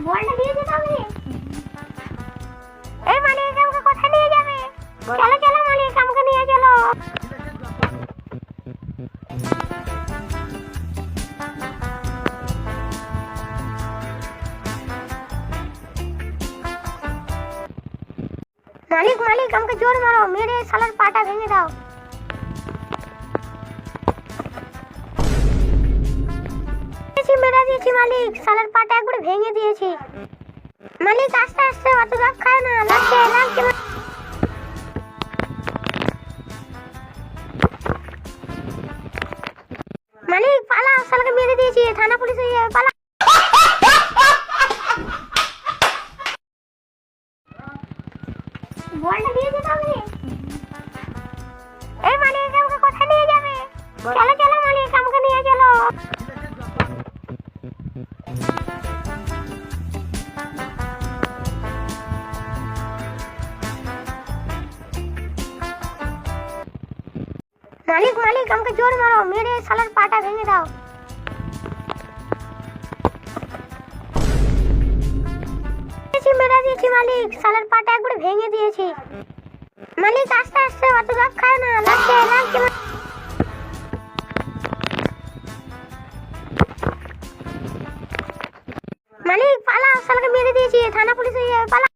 বলটা দিয়ে দিতে হবে। এই মালিক আমাকে কোথায় নিয়ে যাবে? চলো চলো মালিক আমাকে নিয়ে চলো। মালিক মালিক আমাকে জোর মারো, মেরে শালার পাটা ভেঙে দাও। মেরে দিয়েছি মালিক, শালার পাটা একবারে ভেঙে দিয়েছি। মালিক আস্তে আস্তে, অত দাব খায় না, লাগছে লাগছে। মালিক পালা, শালাকে মেরে দিয়েছি, থানা পুলিশে পালা। বলটা দিয়ে দিতে হবে। এই মালিক আমাকে কোথায় নিয়ে যাবে? চলো চলো মালিক আমাকে নিয়ে চলো। মালিক মালিক আমাকে জোর মারো, মেরে শালার পাটা ভেঙে দাও। মেরে দিয়েছি মালিক, শালার পাটা একবারে ভেঙে দিয়েছি। মালিক আস্তে আস্তে, অত দাব খায় না, লাগছে লাগছে। মালিক পালা, শালাকে মেরে দিয়েছি, থানা পুলিশে পালা।